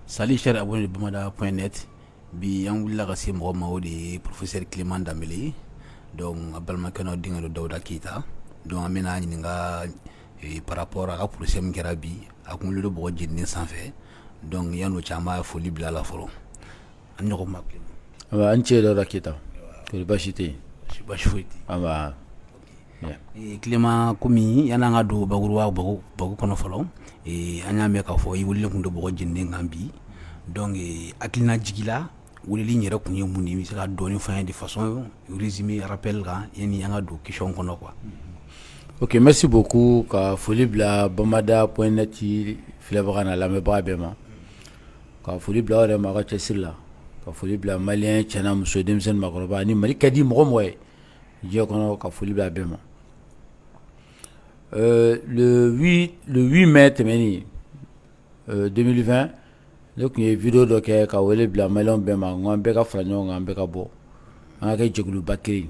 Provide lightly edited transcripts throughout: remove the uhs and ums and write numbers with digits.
Salut cher abonné de bamada.net. Bi an wulila ka se mɔgɔ ma o de ye professeur Clément Dambélé. Donc a balimakɛ n'o denkɛ do Dawuda Keita. Donc an bɛna ɲininka par rapport a ka procès min kɛra bi a kun wuli bɔgɔ jeninen sanfɛ. Donc yan'o cɛ an b'a foli bila la fɔlɔ. An ɲɔgɔn ma Clément. An cɛ Dawuda Keita. Kori baasi tɛ yen. Baasi foyi tɛ yen. An b'a. Clément komi yan'an ka don bagu kɔnɔ fɔlɔ an y'a mɛn k'a fɔ i wulilen kun do bɔgɔ jeninen kan bi. Donc hakilina jigila wulili in yɛrɛ kun ye mun de bɛ se ka dɔɔni fɔ an ye de façon résumé rappel kan yani an ka don question kɔnɔ quoi. Ok, merci beaucoup ka foli bila bamada.net filɛbaga n'a lamɛnbaga bɛɛ ma. Ka foli bila aw yɛrɛ ma aw ka cɛsiri la. Ka foli bila malien cɛ n'a muso denmisɛnnin maakɔrɔba ni Mali ka di mɔgɔ mɔgɔ ye diɲɛ kɔnɔ ka foli bila bɛɛ ma. Le 8 mai tɛmɛni 2020 ne kun ye vidéo dɔ kɛ ka wele bila malien bɛɛ ma n ko an bɛɛ ka fara ɲɔgɔn kan an bɛɛ ka bɔ an ka kɛ jɛkuluba kelen.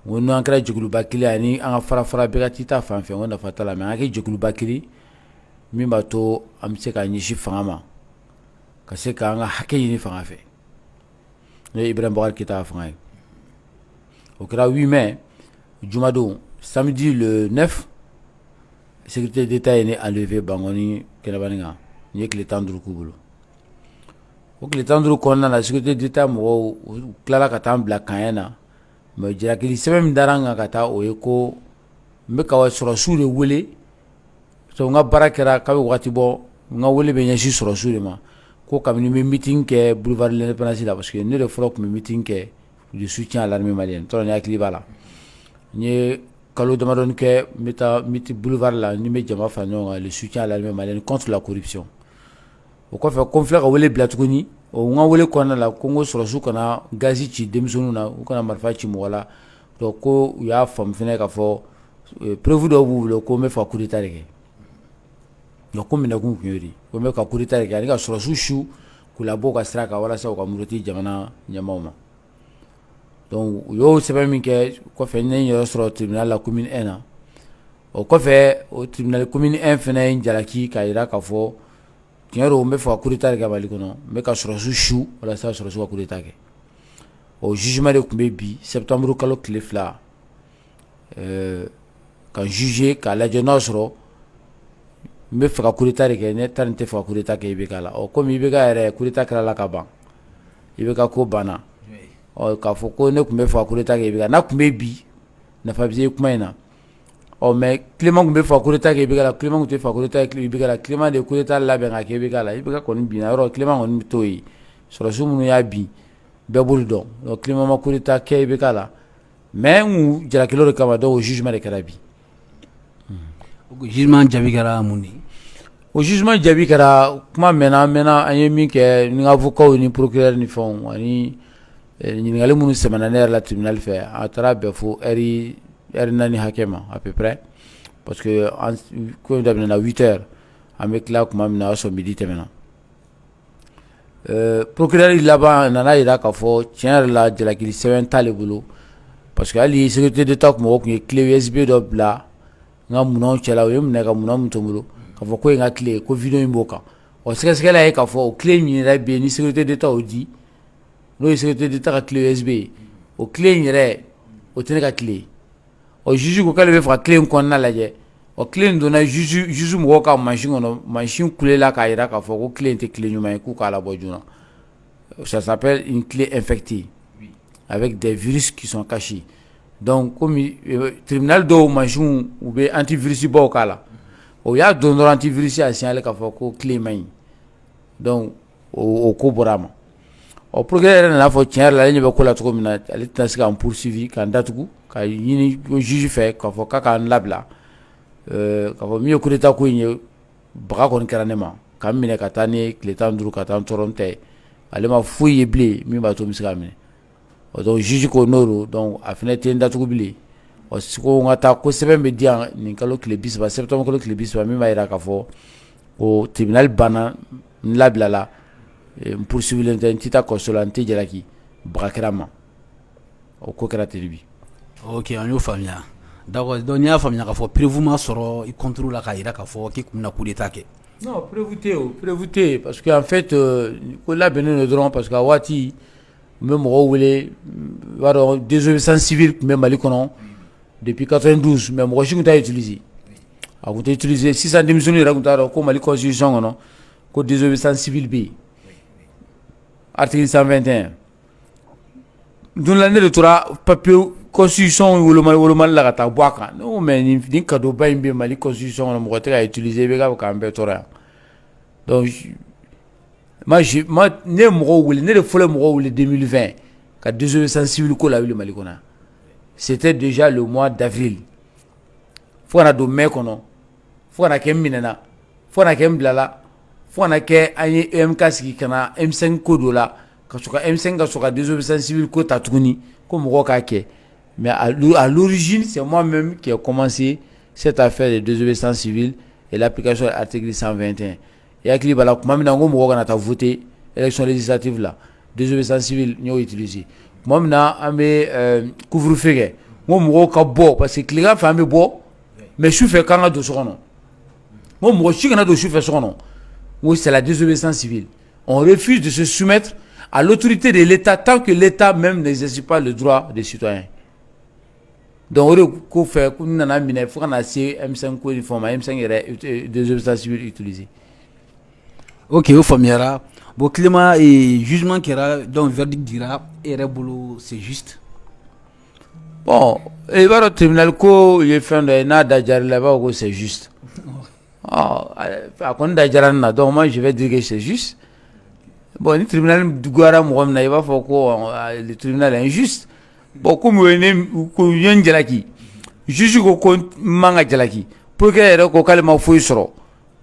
N ko n'an kɛra jɛkuluba kelen ani an ka fara bɛɛ ka t'i ta fan fɛ n ko nafa t'a la mais an ka kɛ jɛkuluba kelen min b'a to an bɛ se ka ɲɛsin fanga ma ka se k'an ka hakɛ ɲini fanga fɛ n'o ye Ibrahim Boubacar Keita ka fanga ye. O kɛra 8 mai jumadon samedi le 9 sécurité d'État ye ne enlevé Bangoni kɛnɛbani kan n ye tile 15 k'u bolo. O tile 15 kɔnɔna na sécurité d'État mɔgɔw u tilala ka taa n bila kaɲɛ na mais jalakili sɛbɛn min dara n kan ka taa o ye ko n bɛ ka sɔrɔsiw de wele n ka baara kɛra k'a bɛ wagati bɔ n ka wele bɛ ɲɛsin sɔrɔsiw de ma ko kabini n bɛ meeting kɛ boulevard de l'Indépendance la parce que ne de fɔlɔ tun bɛ meeting kɛ de soutien à l'armée malienne tɔrɔ ni hakili b'a la n ye kalo damadɔni kɛ n bɛ taa boulevard la ni n bɛ jama fara ɲɔgɔn kan le soutien à l'armée malienne contre la corruption. O kɔfɛ ko n filɛ ka wele bila tuguni o n ka wele kɔnɔna la ko n ko sɔrɔsiw kana gazi ci denmisɛnninw na u kana marifa ci mɔgɔ la donc ko u y'a faamu fɛnɛ k'a fɔ preuve dɔw b'u bolo ko n bɛ fɛ ka coup d'état de kɛ. Donc ko minɛkun tun y'o de ye ko n bɛ ka coup d'état de kɛ ani ka sɔrɔsiw su k'u labɔ u ka sira kan walasa u ka muruti jamana ɲɛmaaw ma. Donc u y'o sɛbɛn min kɛ kɔfɛ ne ye n yɛrɛ sɔrɔ tribunal la commune 1 na o kɔfɛ o tribunal commune 1 fɛnɛ ye jalaki k'a jira k'a fɔ tiɲɛ don n bɛ fɛ ka coup d'état de kɛ Mali kɔnɔ n bɛ ka sɔrɔsiw su walasa sɔrɔsiw ka coup d'état kɛ. O jugement de tun bɛ bi septembre kalo tile 2 ka juger k'a lajɛ n'o sɔrɔ n bɛ fɛ ka coup d'état de kɛ ne ta nin tɛ fɛ ka coup d'état kɛ IBK la komi IBK yɛrɛ coup d'état kɛra la ka ban IBK ko banna k'a fɔ ko ne tun bɛ fɛ ka coup d'état kɛ IBK n'a tun bɛ bi nafa bɛ se kuma in na mais Clément tun bɛ fɛ ka coup d'état kɛ IBK la Clément tun tɛ fɛ ka coup d'état kɛ IBK la Clément de ye coup d'état labɛn ka kɛ IBK la IBK kɔni binna yɔrɔ Clément kɔni bɛ t'o ye sɔrɔsiw minnu y'a bin bɛɛ b'olu dɔn donc Clément ma coup d'état kɛ IBK la mais n kun jalaki de kama donc o jugement de kɛra bi. O jugement jaabi kɛra mun de ye? O jugement jaabi kɛra kuma mɛnna an ye min kɛ ni avocat ni procureur ni fɛnw ani ɲininkali minnu sɛmɛna ne yɛrɛ la tribunal fɛ a taara bɛn fo heure 4 hakɛ ma à peu près parce que ko daminɛna 8 heures an bɛ tila kuma min na o y'a sɔrɔ midi tɛmɛna. Procureur laban nana jira k'a fɔ tiɲɛ yɛrɛ la jalakili sɛbɛn t'ale bolo parce que hali sécurité d'État mɔgɔw tun ye clé USB dɔ bila n ka minɛnw cɛla o ye minɛ ka minɛn min to n bolo k'a fɔ ko ye n ka clé ko vidéo in b'o kan o sɛgɛsɛgɛla ye k'a fɔ o clé min yɛrɛ bɛ yen ni sécurité d'État y'o di n'o ye sécurité d'État ka clé USB ye o clé in yɛrɛ o tɛ ne ka clé ye o juge ko k'ale bɛ fɛ ka clé in kɔnɔna lajɛ o clé in donna juge mɔgɔw ka machine kɔnɔ machine kulela k'a jira k'a fɔ ko clé in tɛ clé ɲuman ye k'u k'a labɔ joona ça s'appelle une clé infectée avec des virus qui sont cachés donc komi tribunal dɔw machine u bɛ antivirus baw k'a la o y'a don dɔrɔn antivirus y'a signalé k'a fɔ ko clé man ɲi donc o ko bɔra a ma o procureur yɛrɛ nana fɔ tiɲɛ yɛrɛ la ale ɲɛ bɛ ko la cogo min na ale tɛna se k'an poursuivi k'an datugu ka ɲini juge fɛ k'a fɔ k'a k'an labila k'a fɔ min ye coup d'état ko in ye baga kɔni kɛra ne ma k'an minɛ ka taa ne tile 15 ka taa n tɔɔrɔ n tɛ ale ma foyi ye bilen min b'a to n bɛ se k'a minɛ donc juge ko n'o don donc a fana tɛ n datugu bilen ko n ka taa ko sɛbɛn bɛ di yan nin kalo tile 30 septembre kalo tile 30 min b'a jira k'a fɔ ko tribunal banna n labilala n poursuivilen tɛ n tɛ taa kaso la n tɛ jalaki baga kɛra ma o ko kɛra ten bi. Ok an y'o faamuya d'accord donc n'i y'a faamuya k'a fɔ preuve ma sɔrɔ i contre la k'a jira k'a fɔ k'i kun bɛna coup d'état kɛ Non, prévouté, parce qu'en fait, là, le drone, parce qu'à Wati, même Roulé, désobéissance civile, même Mali Konon, depuis 92, même Washington a utilisé. A utilisé 600 démissionnaires, comme Mali Constitution, comme désobéissance civile B. Article 121. Dans l'année de Torah, papier, constitution, ou le mal la gata boaka. Non, mais ni cadeau pas une Mali constitution, on a utilisé, donc, moi, né le folle 2020, quand désobéissance civile, le Mali. C'était déjà le mois d'avril. Faut na do me kono. Faut na kem minena. Faut na kem blala. Faut na ke ani MK siki kana M5 kodo la. Kasuka M5 kasuka désobéissance civile ko tatuni ko moko ka ke. Mais à l'origine, c'est moi-même qui ai commencé cette affaire de désobéissance civile et l'application de l'article 121. Et avec les kuma mina ngo moko na ta voté élection législative là. Désobéissance civile nous utilisé. Moi mina amé couvre-feu. Ngo moko ka bo parce que les gars fait amé bo. Mais je suis fait quand de son nom. Moi, je suis quand de son nom. Oui, c'est la désobéissance civile. On refuse de se soumettre à l'autorité de l'État tant que l'État même n'exerce pas le droit des citoyens. Donc, on fait qu'on a mis, il faut qu'on a M5 ko uniforme, M5 est désobéissance civile utilisée. Ok, au Famiara. Bon, climat et jugement qui era, donc verdict dira, et c'est juste. Bon, et le tribunal ko il fait un d'ajar là-bas c'est juste. Ah, donc moi je vais dire que c'est juste. Bon, le tribunal du Guara Mouamna, il va faire quoi le tribunal est injuste. Bon, comme on y a un jalaki, juge ko manga jalaki, pour que le kokale ma fouille soro,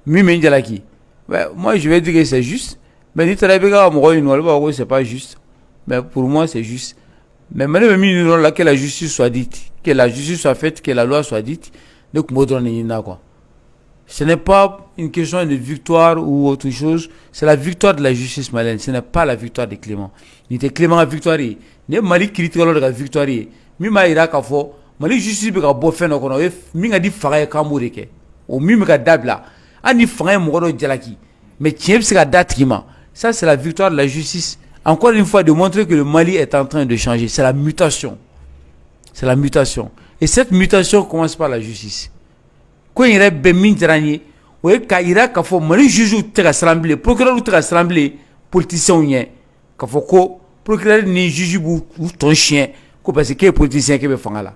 mimi jalaki. Moi je vais dire que c'est juste. Mais ni travailler moi c'est pas juste. Mais pour moi c'est juste. Mais maintenant, que la justice soit dite, que la justice soit faite, que la loi soit dite, donc ce n'est pas une question de victoire ou autre chose, c'est la victoire de la justice malienne, ce n'est pas la victoire de Clément. Il était Clément à victoire, ni Mali critique la victoire, Mima ira ka fo, Mali justice be ka bo fe no kono, mi nga di faga ka mureke, o mi ka dabla, ani faga mo do jalaki, mais tiens c'est ka datkima. Ça c'est la victoire de la justice. Encore une fois, de montrer que le Mali est en train de changer. C'est la mutation. C'est la mutation. Et cette mutation commence par la justice. Quand il y a des mindraniers, quand il y a des Mali juge ou te procureur ou te politicien ou rien, quand il y a procureur ni juge ou ton chien, parce que les politiciens qui sont là.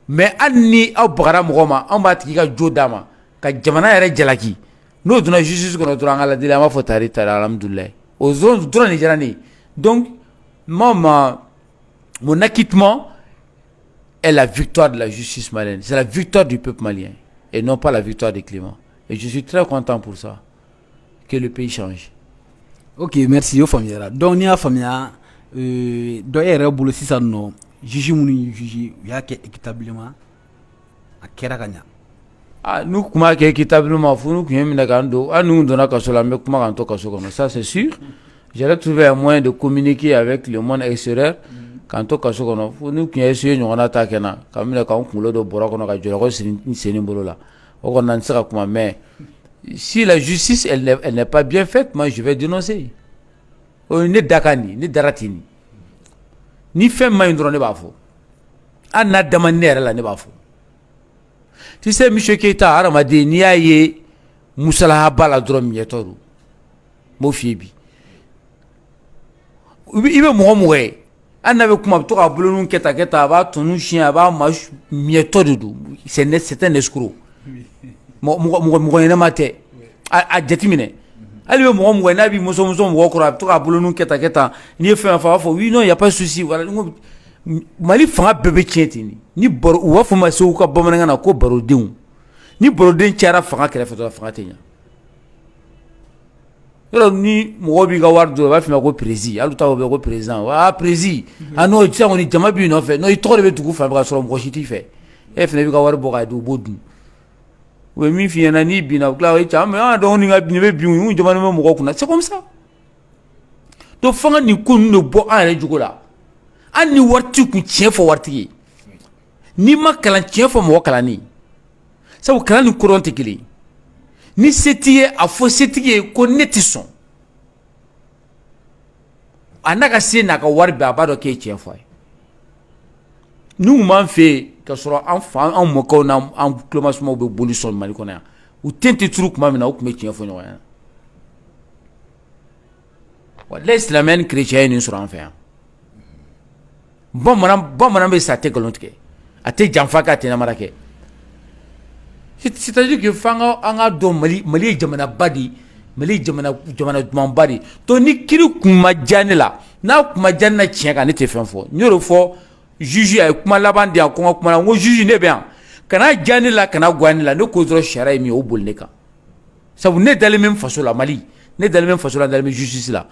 Mais anni au bagara mugoma, on va tirer Jodama, quand Jamana est jalaki. Nous donnons justice qu'on a droit à la dilemme fotari alhamdoulilah. Aux zones de donc, mon acquittement est la victoire de la justice malienne. C'est la victoire du peuple malien et non pas la victoire des Clément. Et je suis très content pour ça, que le pays change. Ok, merci. Donc, il y a famille, d'ailleurs, pour le système, juge équitablement à Kerakanya. Ah, nous, comment équitablement, nous, nous donnons ça c'est sûr. J'ai trouvé un moyen de communiquer avec le monde extérieur. Quand on nous qui essayons de attaquer, comme mais si la justice elle n'est pas bien faite, moi je vais dénoncer. Ni Dakani, ni Daratini, ni fait maïndron ne bafo. Anna demandé la ne bafo. Tu sais, M. Keita, Aramadi, Niaye, Moussala Bala Drom Yatoru, Mofiebi. Il veut mourir. On avait comme toi à boulot, Keta, ton chien, à Mash, Mietodu. C'est un escroc. Mon mate. À déterminer. Elle veut mourir, Nabi, Mousson, Walker, toi à boulot, Keta, ni fait un favor. Oui, non, il n'y a pas de souci. Mali fanga bébé tientini ni bor wa fuma so ka bamananga na ko barodin ni barodin tiara fanga kala fato fanga tenya yoro ni mo bi ga wardo ba fima ko président alu tawo be ko président wa président ano ti on ni jama bi no fe no itore be tugu fa ba so mo chiti fe e fina bi ga war bo ga do bodu we mi fi na ni bi na kla we chama do ni ga bi be bi un jama no mo ko kuna c'est comme ça do fanga ni ko no bo an re jugola an ni warti ku tiɲɛ fɔ wartigi ni ma kalan tiɲɛ fɔ mɔgɔ kalani sabu kalan ni courant tɛ kelen ni setigi a fɔ setigi ye ko ne tɛ sɔn a n'a ka se n'a ka wari bɛɛ a b'a dɔn k'e tiɲɛ fɔ a ye n'u kun b'an fɛ yen ka sɔrɔ an mɔkɛw n'an tulomasumaw bɛ boli sɔn Mali kɔnɔ yan u ten tɛ turu tuma min na u tun bɛ tiɲɛ fɔ ɲɔgɔn ɲɛna walayi silamɛya ni kerecɛnya ye nin sɔrɔ an fɛ yan bamanan bɛ sa a tɛ nkalon tigɛ a tɛ janfa kɛ a tɛ namara kɛ c'est-à-dire que f'an ka dɔn Mali ye jamanaba de ye Mali ye jamana dumanba de ye donc ni kiri kun ma diya ne la n'a kun ma diya ne la tiɲɛ kan ne tɛ fɛn fɔ n y'o de fɔ juge a ye kuma laban di yan ko n ka kuma la n ko juge ne bɛ yan kana diya ne la kana goya ne la ne ko dɔrɔn sariya ye min ye o boli ne kan sabu ne dalen bɛ n faso la Mali ne dalen bɛ n faso la n dalen bɛ justice la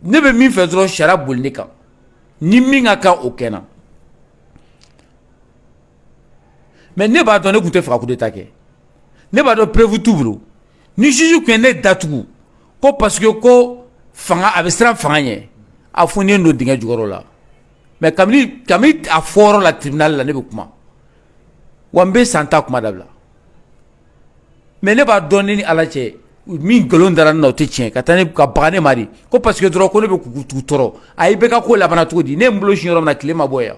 ne bɛ min fɛ dɔrɔn sariya boli ne kan ni min ka kan o kɛ n na mais ne b'a dɔn ne tun tɛ fɛ ka coup d'état kɛ ne b'a dɔn preuve t'u bolo ni juge tun ye ne datugu ko parce que ko fanga a bɛ siran fanga ɲɛ a funen don dingɛ jukɔrɔ la mais kabini a fɔyɔrɔ la tribunal la ne bɛ kuma wa n bɛ san ta kuma dabila mais ne b'a dɔn ne ni Ala cɛ min nkalon dara ne na o tɛ tiɲɛ ka baga ne ma de ko parce que dɔrɔn ko ne bɛ k'u tɔɔrɔ a ye bɛɛ ka ko labana cogo di ne ye n bolo sin yɔrɔ min na tile ma bɔ yan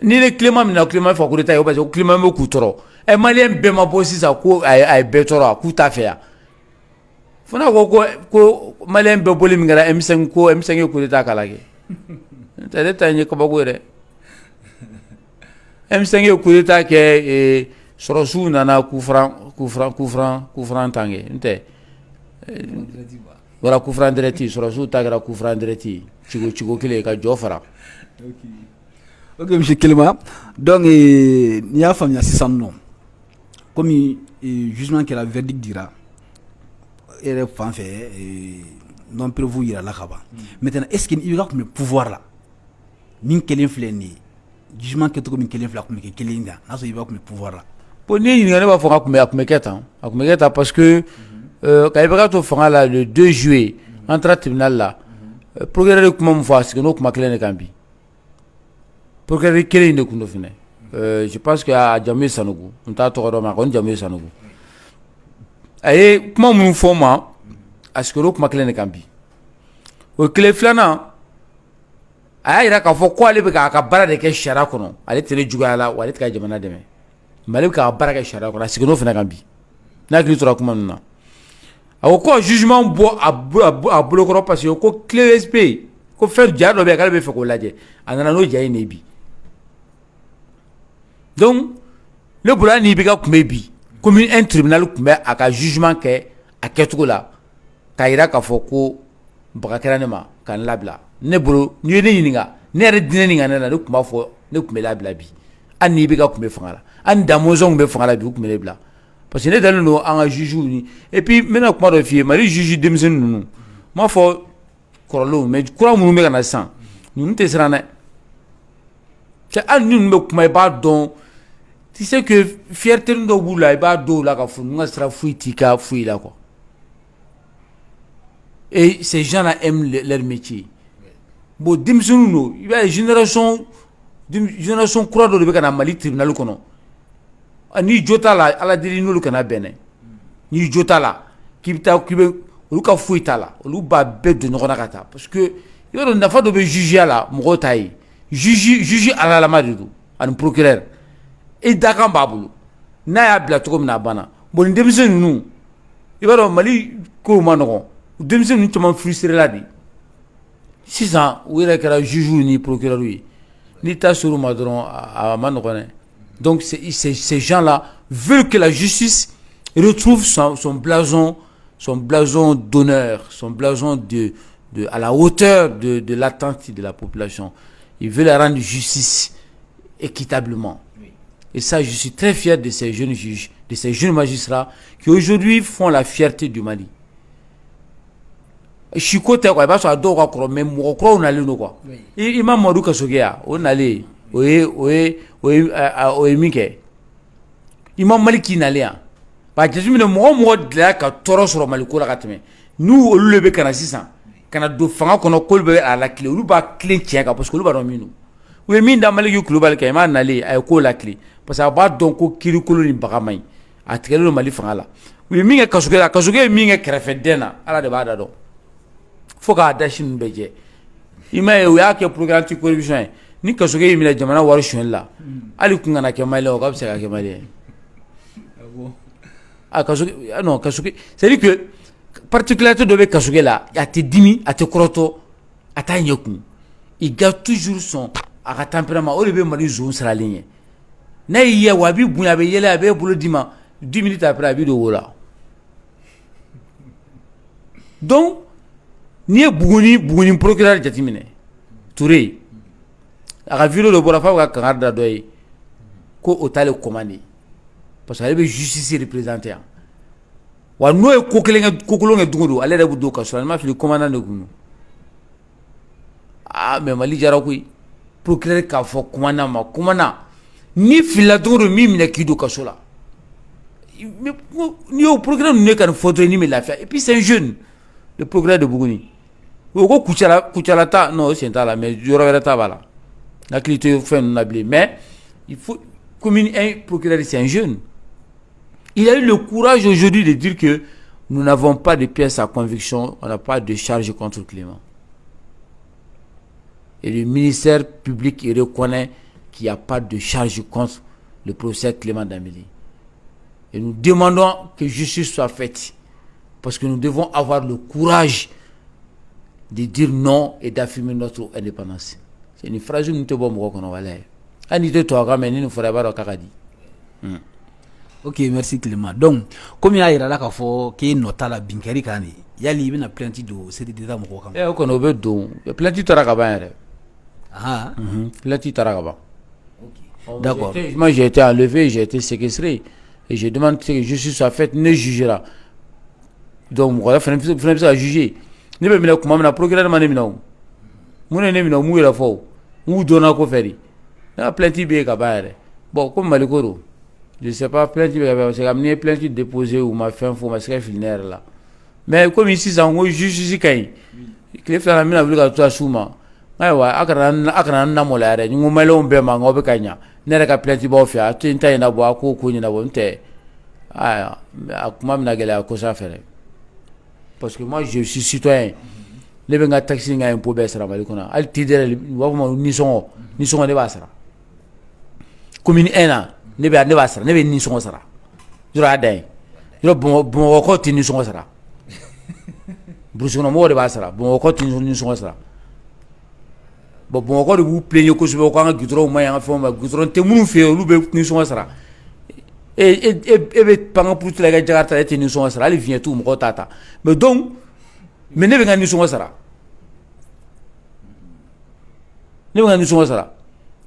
ni ne Clément mina Clément fɔ coup d'état ye parce que Clément bɛ k'u tɔɔrɔ Malien bɛɛ ma bɔ sisan ko a ye bɛɛ tɔɔrɔ k'u t'a fɛ yan fana ko Malien bɛɛ boli min kɛra M5 ko M5 ye coup d'état k'a la kɛ n'o tɛ ne ta in ye kabako ye dɛ M5 ye coup d'état kɛ sɔrɔsiw nana coup franc tan kɛ n'o tɛ voilà coup franc direct sɔrɔsiw ta kɛra coup franc direct ciko kelen ka jɔ fara. Ok, M. Clément. Donc, il y a famille à non. Comme le jugement que la verdict dira, il est fait, non prévu il a la kaba. Maintenant, est-ce qu'il y a comme pouvoir là? Min kelen fleni. Jugement que tout min kelen fla comme kelen là. N'a il va comme pouvoir là. Pour ni il n'y a pas fera comme keta. Comme keta parce que quand il va tout faire là le 2 juillet entre tribunal là. Procureur comment me faire c'est que nous comme kelen kambi. Procureur kelen ne kundo fine. Je pense que à Jamil Sanougou, on t'a tort ma kon Jamil Sanougou. Aye comment me forma à ce que nous comme kelen kambi. O kele flana aya ira ka fɔ ko ale bɛ ka baara de kɛ sariya kɔnɔ ale tɛ ne juguya la wa ale tɛ ka jamana dɛmɛ mais ale bɛ ka baara kɛ sariya kɔnɔ a sigin n'o fana kan bi n'a hakili tora kuma ninnu na a ko ko jugement bɔ a bolokɔrɔ parce que ko clé SP ko fɛn ja dɔ bɛ yen k'ale bɛ fɛ k'o lajɛ a nana n'o ja in de bi donc ne bolo hali n'i bɛ ka kun bɛ bi komi un tribunal tun bɛ a ka jugement kɛ a kɛcogo la k'a yira k'a fɔ ko baga kɛra ne ma ka n labila ne bolo ni ye ne ɲininka ne yɛrɛ dinɛ nin ka ne la ne tun b'a fɔ ne tun bɛ labila bi hali n'i bɛ ka kun bɛ fanga la hali ni Damɔzɔn tun bɛ fanga la bi u tun bɛ ne bila parce que ne dalen don an ka juges ni et puis n bɛna kuma dɔ f'i ye Mali juge denmisɛnnin ninnu n m'a fɔ kɔrɔlenw mais kura minnu bɛ ka na sisan ninnu tɛ siran dɛ cɛ hali ni ninnu bɛ kuma i b'a dɔn tu sais que fierté dɔw b'u la i b'a dɔw la ka fɔ ninnu ka sira foyi t'i ka foyi la quoi et ces gens-là aiment leur métier. Bon, denmisɛnninw don i b'a ye génération kura dɔ de bɛ ka na Mali tribunal kɔnɔ ni jo t'a la Ala deli n'olu kana bɛn dɛ ni jo t'a la k'i bɛ olu ka foyi t'a la olu b'a bɛɛ don ɲɔgɔn na ka taa parce que i b'a dɔn nafa dɔ bɛ jugeya la mɔgɔw t'a ye juge alalama de don ani procureur e dakan b'a bolo n'a y'a bila cogo min na a banna bon nin denmisɛn ninnu i b'a dɔn Mali kow ma nɔgɔn denmisɛn ninnu caman frustré la de sisan u yɛrɛ kɛra juge ni procureur ye n'i ta sɔrɔ ma dɔrɔn a ma nɔgɔn dɛ donc ces gens-là veulent que la justice retrouve son blason d'honneur, son blason à la hauteur de l'attente de la population. Ils veulent rendre justice équitablement. Oui. Et ça, je suis très fier de ces jeunes juges, de ces jeunes magistrats qui aujourd'hui font la fierté du Mali. Chiko te quoi, parce que do quoi kro même mo kro na le no quoi. Imam Modou Kasogea, on allait oye mike. Imam Maliki na le an. Ba jesu mi mo de la ka toro soro Maliko la kateme. Nous olu le be kana sisan. Kana do fanga kono kolbe à la clé, olu ba clé tiaka parce que olu ba do minu. u ye min da Maliki Kulubali kan i m'a nalen a ye ko lakili parce que a b'a dɔn ko kirikolo ni baga man ɲi a tigɛlen don Mali fanga la u ye min kɛ Kasukɛ la Kasukɛ ye min kɛ kɛrɛfɛden na Ala de b'a da dɔn fo k'a dasi ninnu bɛɛ jɛ i m'a ye u y'a kɛ programme anti corruption ye ni Kasukɛ y'i minɛ jamana wari suɲɛli la hali kun kana kɛ Malien o k'a bɛ se ka kɛ Malien Kasukɛ non Kasukɛ c'est à dire que particularité dɔ bɛ Kasukɛ la a tɛ dimi a tɛ kɔrɔtɔ a t'a ɲɛ kun il garde toujours son a ka tempérament o de bɛ Mali zone saralen ye n'a y'i ye wa a b'i bonya a bɛ yɛlɛ a bɛ bolo d'i ma 10 minutes après a b'i don wo la donc n'i ye Buguni procureur jateminɛ Touré a ka vidéo dɔ bɔra f'a bɛ ka kangari da dɔ ye ko o t'ale commandé parce que ale bɛ justice représenter yan wa n'o ye ko kolon kɛ don o don ale yɛrɛ bɛ don kaso la ne m'a fili commandant de kun don mais Mali jara koyi procureur k'a fɔ commandant ma commandant ni filila don o don min minɛ k'i don kaso la n'i y'o procureur ninnu ka nin fɔ dɔrɔn ni bɛ lafiya et puis c'est un jeune le procureur de Buguni o ko Kucala ta non o sen t'a la mais yɔrɔ wɛrɛ ta b'a la hakili tɛ fɛn ninnu na bilen mais il faut comme un procureur c'est un jeune il a eu le courage aujourd'hui de dire que nous n'avons pas de pièces à conviction, on n'a pas de charge contre Clément. Et le ministère public il reconnaît qu'il n'y a pas de charge contre le professeur Clément Dambélé. Et nous demandons que justice soit faite parce que nous devons avoir le courage de dire non et d'affirmer notre indépendance. C'est une phrase que nous devons dire. Ok, merci Clément. Donc, comme il y a là qu'il faut qu'il y ait nota la binkeri kani, il y a libre na plainte de c'est d'état mon coca. Eh, on a donc plainte tarakaba. Ah. Plainte tarakaba. Ok. D'accord. Moi j'ai été enlevé, j'ai été séquestré et je demande que justice soit faite, ne jugera. Donc voilà, faut ça juger. Ne be mina kuma mina procureur mane mina. Mune ne mina mu yela fo. Mu dona ko feri. Na plainte be ka ba. Bon, comme Malikoro. Je ne sais pas, plainte, c'est amené plainte déposée ou ma fin, faut ma filinaire là. Mais comme ici, ça on juge ici quand il fait la mine avec la toi souma. Aywa, akana na molare, ni ngomelo mbema ngobe kanya. Nere ka plainte ba ofia, tu nta ina bo ko ni na bo nte. Aya, akuma mina gele akosa fere. Parce que moi je suis citoyen. Le benga taxi nga impôt be sara malikona. Al tidere wa ko ni songo de basara. Commune 1 ne b'a sara ne bɛ nisɔngɔ sara yɔrɔ a dan ye yɔrɔ Bamakɔkaw tɛ nisɔngɔ sara burusi kɔnɔ mɔgɔw de b'a sara Bamakɔkaw tɛ nisɔngɔ sara bon Bamakɔkaw de b'u plaigner kosɛbɛ ko an ka goudron ma ɲi an ka fɛnw ma goudron tɛ minnu fɛ yen olu bɛ nisɔngɔ sara e bɛ pangan puruti la i ka Jakarta e tɛ nisɔngɔ sara hali viɲɛ t'u mɔgɔw t'a ta mais ne bɛ n ka nisɔngɔ sara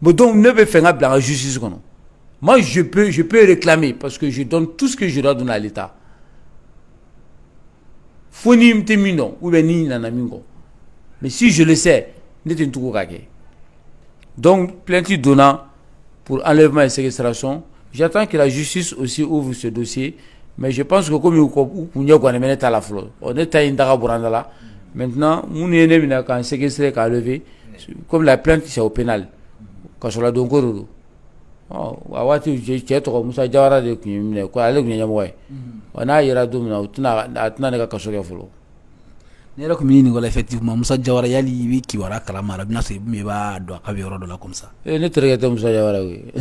mais donc ne bɛ fɛ n ka bila n ka justice kɔnɔ. Moi, je peux réclamer parce que je donne tout ce que je dois donner à l'État. Foni mtemino ou bien ni nanamingo. Mais si je le sais, n'est un tout kake. Donc, plainte donnant pour enlèvement et séquestration. J'attends que la justice aussi ouvre ce dossier. Mais je pense que comme on est à Indara Burandala, maintenant, on est quand séquestré, quand levé, comme la plainte, c'est au pénal. Quand on l'a donc awati je to Musa Jawara de kunye ko ale kunye moy ona yira dumna utna atna ne ka kaso ke fulo ne ra ko mini ngola effectivement Musa Jawara yali wi ki wara kala mara bina se mi ba do ka bi rodo la comme ça ne tere Musa Jawara wi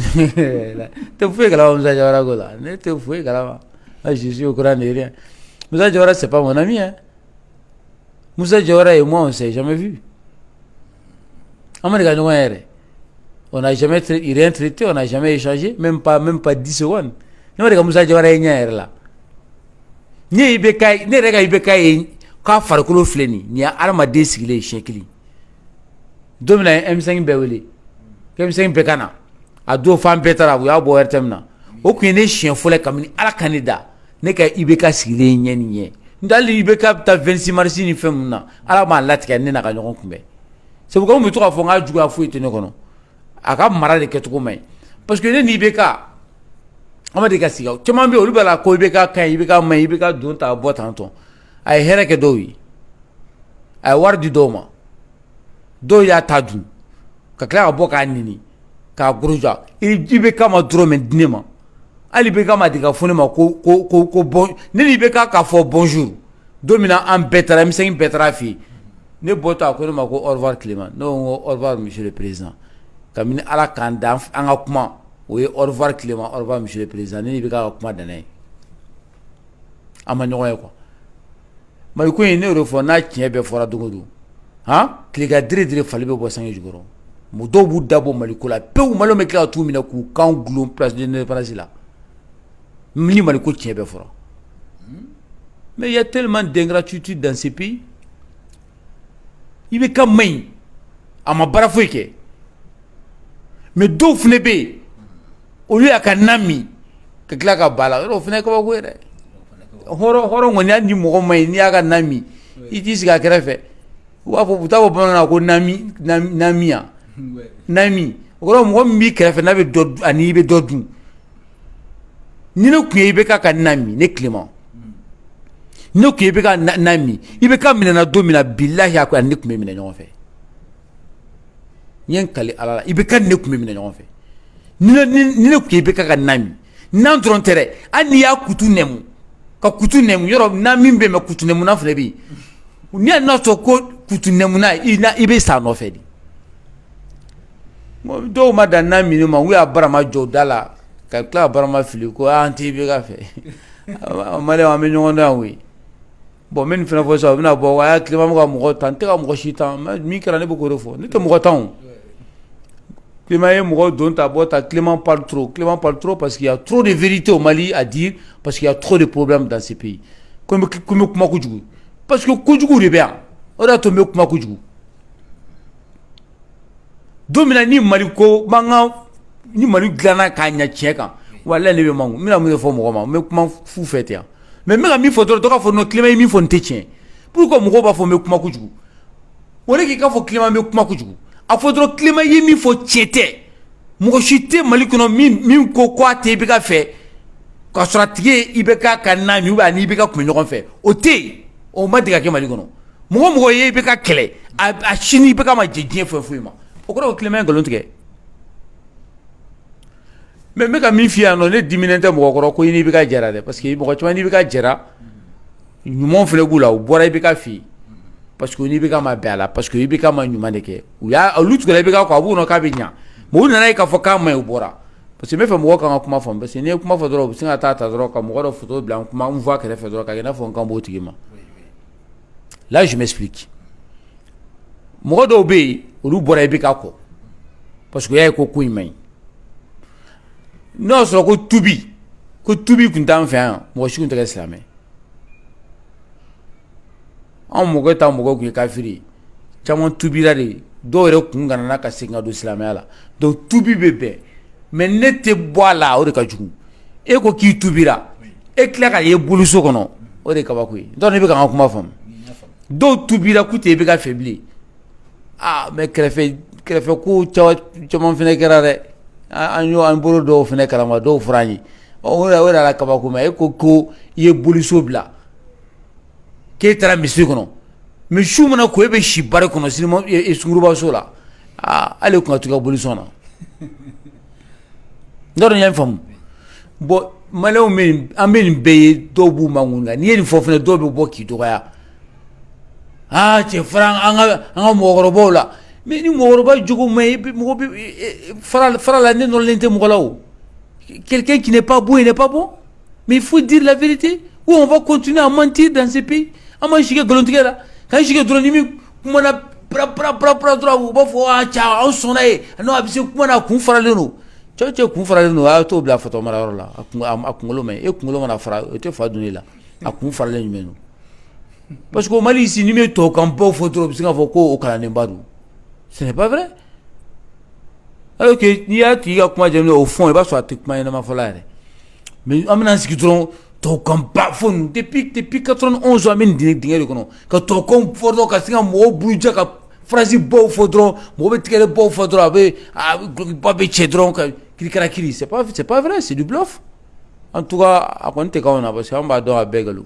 te fue kala Musa Jawara gola ne te fue kala je suis au courant de rien. Musa Jawara c'est pas mon ami hein. Musa Jawara et moi on s'est jamais vu amane no ere. On n'a jamais rien traité, on n'a jamais échangé, même pas 10 secondes. Nous avons Musa Jawara est là. Ni ibeka, ni rega ibeka e ka farkulo fleni, ni arma desigile shekili. Domina M5 bewele. M5 bekana. A do fam betara bu ya bo ertemna. O kune chien fole kamini ala candidat. Ne ka ibeka sigile nyenye. Ndali ibeka ta 26 mars ni femna. Ala ma latika ne na ka nyokon kumbe. C'est pourquoi on me trouve fonga juga fu itene kono. Aka mara de ketuko mai parce que ni beka amade ka siga chama be olu bala ko beka kan beka mai beka don ta bota anton ay here ke dowi ay wardi doma do ya tadu ka tila ka bɔ k'a nini k'a guruja i bɛ k'a ma dɔrɔmɛ di ne ma hali bɛ k'a ma di ka fɔ ne ma ko bon ne ni bɛ k'a fɔ bonjour don min na an bɛɛ taara emisɛn bɛɛ taara a fɛ yen ne bɔtɔ a ko ne ma ko au revoir Clément ne ko au revoir monsieur le président kabini ala k'an da an ka kuma o ye au revoir Clément au revoir monsieur le président ne ni bɛ k'a ka kuma danna ye an ma ɲɔgɔn ye quoi mali ko in ne y'o fɔ n'a tiɲɛ bɛɛ fɔra don o don han tilega dire fali bɛ bɔ sange jukɔrɔ dɔw b'u dabɔ mali ko la pewu malo bɛ tila ka t'u minɛ k'u kan gulon place de l'Indépendance la ni mali ko tiɲɛ bɛɛ fɔra mais il y a tellement d'ingratitude dans ce pays i bɛ ka maɲi a ma baara foyi kɛ mais dɔw fana bɛ yen olu y'a ka na min ka tila ka ba la yɔrɔ o fana ye kabako ye dɛ hɔrɔn kɔni hali ni mɔgɔ maɲi n'i y'a ka na min i t'i sigi a kɛrɛfɛ u b'a fɔ u t'a fɔ bamanankan ko nami yan nami o kɔrɔ mɔgɔ min b'i kɛrɛfɛ n'a bɛ dɔ dun ani i bɛ dɔ dun ni ne tun ye i bɛ k'a ka na min ne Clément ne tun ye i bɛ ka na min i bɛ ka minɛna don min na bilahi a ne tun bɛ minɛ ɲɔgɔn fɛ n ye n kali ala la i bɛ ka ne tun bɛ minɛ ɲɔgɔn fɛ ni ne tun ye i bɛ ka na min n'an dɔrɔn tɛ dɛ hali n'i y'a kutu nɛmu ka kutu nɛmu yɔrɔ na min bɛ yen mɛ kutu nɛmuna fana bɛ yen n'i y'a n'a sɔrɔ ko kutu nɛmuna i bɛ sa nɔfɛ de dɔw ma dan na min ma u y'a barama jɔ da la ka tila ka barama fili ko an t'i bɛ ka fɛ maliyɛnw an bɛ ɲɔgɔn dɔn yan koyi bon n bɛ nin fana fɔ sisan u bɛna bɔ wa Clément bɛ ka mɔgɔ tan n tɛ ka mɔgɔ si tan min kɛra ne bɛ k'o de fɔ ne tɛ mɔgɔ tan o Clément ye mɔgɔ don ta bɔ ta Clément parle trop parce qu'il y a trop de vérité au Mali à dire parce qu'il y a trop de problèmes dans ce pays ko n bɛ kuma kojugu parce que kojugu de bɛ yan o de y'a to n bɛ kuma kojugu don min na ni Mali ko mankan ni Mali dilanna k'a ɲɛ tiɲɛ kan walahi ne bɛ mangu n bɛna mun de fɔ mɔgɔ ma n bɛ kuma fu fɛ ten mais n bɛ ka min fɔ dɔrɔn dɔ k'a fɔ non Clément ye min fɔ nin tɛ tiɲɛ pourquoi mɔgɔw b'a fɔ n bɛ kuma kojugu o de k'i k'a fɔ Clément bɛ kuma kojugu a fɔ dɔrɔn Clément ye min fɔ tiɲɛ tɛ mɔgɔ si tɛ Mali kɔnɔ min ko k'a tɛ i bɛ ka fɛ k'a sɔrɔ a tigi ye i bɛ k'a ka na min ani i bɛ ka kun bɛ ɲɔgɔn fɛ o tɛ yen o ma deli ka kɛ Mali kɔnɔ mɔgɔ ye i bɛ ka kɛlɛ a sini i bɛ ka ma jɛ diɲɛ fɛn foyi ma o kɔrɔ ko Clément ye nkalon tigɛ mais n bɛ ka min f'i yan nɔ ne diminen tɛ mɔgɔ kɔrɔ ko i n'i bɛ ka jɛra dɛ parce que mɔgɔ caman n'i bɛ ka jɛra ɲumanw fana b'u la u bɔra i bɛ ka f'i parce que n'i bɛ ka ma bɛn a la parce que i bɛ ka ma ɲuman de kɛ olu tigɛra i bɛ ka kɔ a b'u k'a bɛ ɲa mais u nana ye k'a fɔ k'a ma ɲi u bɔra parce que n bɛ fɛ mɔgɔw kan ka kuma faamu parce que n'i ye kuma fɔ dɔrɔn u bɛ sin ka taa ta dɔrɔn ka mɔgɔ dɔ photo bila n voix kɛrɛfɛ dɔrɔn ka kɛ i n'a fɔ n kan b'o tigi ma là je m'explique mɔgɔ dɔw bɛ yen olu bɔra i bɛ ka kɔ parce que u y'a ye ko in man ɲi n'o y'a sɔrɔ ko tubi tun t'an fɛ yan mɔgɔ si tun tɛ kɛ silamɛ anw mɔgɔ ta mɔgɔ tun ye kafiri caman tubira de dɔw yɛrɛ kun ganana ka segin ka don silamɛya la donc tubi bɛ bɛn mais ne tɛ bɔ a la o de ka jugu e ko k'i tubira e tila ka ye boliso kɔnɔ o de kabako ye donc ne bɛ ka n ka kuma faamu dɔw tubira k'u tɛ e bɛ ka fɛ bilen mais kɛrɛfɛ ko caman fana kɛra dɛ an bolo dɔw fana kalama dɔw fɔra an ye o de la kabako ma e ko i ye boliso bila k'e taara misiri kɔnɔ misiw mana ko e bɛ si bari kɔnɔ sungurubaso la hali kun ka to i ka boliso na n t'a dɔn n y'a faamu bon maliyɛnw an bɛ nin bɛɛ ye dɔw b'u mangun nka n'i ye nin fɔ fana dɔw bɛ bɔ k'i dɔgɔya cɛ fara an ka mɔgɔkɔrɔbaw la mais ni mɔgɔkɔrɔba jogo ma ɲi mɔgɔ bɛ fara la ne nɔrɔlen tɛ mɔgɔ la o quelqu'un qui n'est pas beau il n'est pas bon mais il faut dire la vérité ou on va continuer à mentir dans ce pays an b'an si kɛ nkalontigɛ la k'an si kɛ dɔrɔn ni min kumana pra dɔrɔn u b'a fɔ ca anw sɔnna ye n'o a bɛ se kuma na a kun faralen don cɛ kun faralen don a t'o bila fatɔ mara yɔrɔ la a kunkolo ma ɲi e kunkolo mana fara o tɛ fa dun e la a kun faralen jumɛn don parce que o Mali ici ni bɛ tubabukan baw fɔ dɔrɔn u bɛ se k'a fɔ ko o kalandenba don ce n'est pas vrai alors que n'i y'a tigi ka kuma jaabi au fond i b'a sɔrɔ a tɛ kuma ɲɛnama fɔla yɛrɛ mais an bɛna sigi dɔrɔn tubabukan ba fɔ ninnu depuis 91 an bɛ nin dingɛ de kɔnɔ ka tubabukan fɔ dɔrɔn ka sin ka mɔgɔw buruja ka phrase baw fɔ dɔrɔn mɔgɔ bɛ tigɛrɛ baw fɔ dɔrɔn ba bɛ cɛ dɔrɔn ka kirikara kiri c'est pas vrai c'est du bluff en tout cas a kɔni tɛ k'anw na parce que an b'a dɔn a bɛɛ nkalon.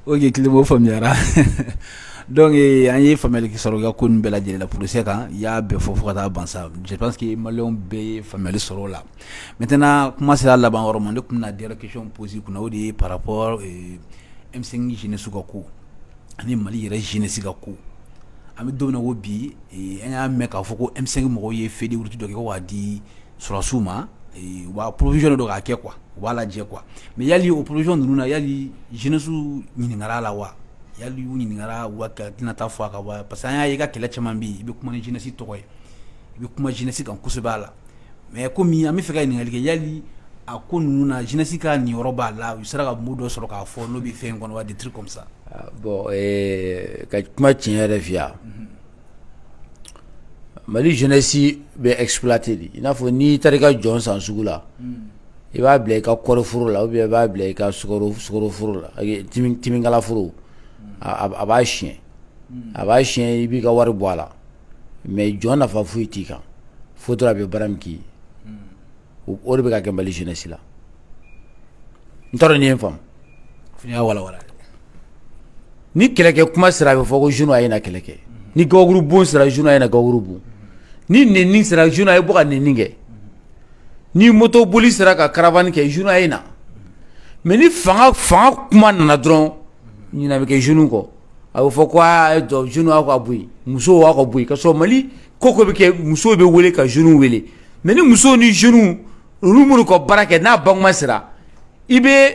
Ok, Clément faamuyara Donc an ye famille ki sɔrɔ ka ko nun bɛɛ lajɛlen la procès kan i y'a bɛɛ fɔ fo ka taa ban sa. Je pense que malien bɛɛ ye famille sɔrɔ la. Maintenant kuma sera laban yɔrɔ ma ne kun na dernière question poser kunna o de ye par rapport M5 jeunesse ka ko ani Mali yɛrɛ jeunesse ka ko. An bɛ don min na ko bi an y'a mɛn k'a fɔ ko M5 mɔgɔw ye feuille de route dɔ kɛ ko k'a di sɔrɔsiw ma u b'a provision dɔ k'a kɛ quoi u b'a lajɛ quoi mais yali o provision ninnu na yali jeunesse ɲininkara la wa yali u ɲininkara wa ka tɛna taa fɔ a ka wa parce que an y'a ye i ka kɛlɛ caman bɛ yen i bɛ kuma ni jeunesse tɔgɔ ye i bɛ kuma jeunesse kan kosɛbɛ a la mais komi an bɛ fɛ ka ɲininkali kɛ yali a ko ninnu na jeunesse ka niyɔrɔ b'a la u sera ka mot dɔ sɔrɔ k'a fɔ n'o bɛ fɛn kɔnɔ wa des trucs comme ça. Bon ka kuma tiɲɛ yɛrɛ f'i ye Mali jeunesse bɛ exploité de i n'a fɔ n'i taara i ka jɔn san sugu la i b'a bila i ka kɔɔri foro la ou bien i b'a bila i ka sukaro foro la timikala foro a b'a siɲɛ i b'i ka wari bɔ a la mais jɔn nafa foyi t'i kan fo dɔrɔn a bɛ baara min k'i ye o de bɛ ka kɛ Mali jeunesse la n t'a dɔn n'i ye n faamu. F'i y'a walawala ni kɛlɛkɛ kuma sera a bɛ fɔ ko jeune a ye na kɛlɛ kɛ ni gabakuru bon sera jeune a ye na gabakuru bon ni nɛni sera jeune a ye bɔ ka nɛni kɛ ni moto boli sera ka caravane kɛ jeune a ye na mais ni fanga kuma nana dɔrɔn ɲinɛ bɛ kɛ jeune kɔ a bɛ fɔ ko jeune a ka bɔ yen musow a ka bɔ yen ka sɔrɔ Mali ko bɛ kɛ musow bɛ wele ka jeune wele mais ni musow ni jeune olu minnu ka baara kɛ n'a banguma sera i bɛ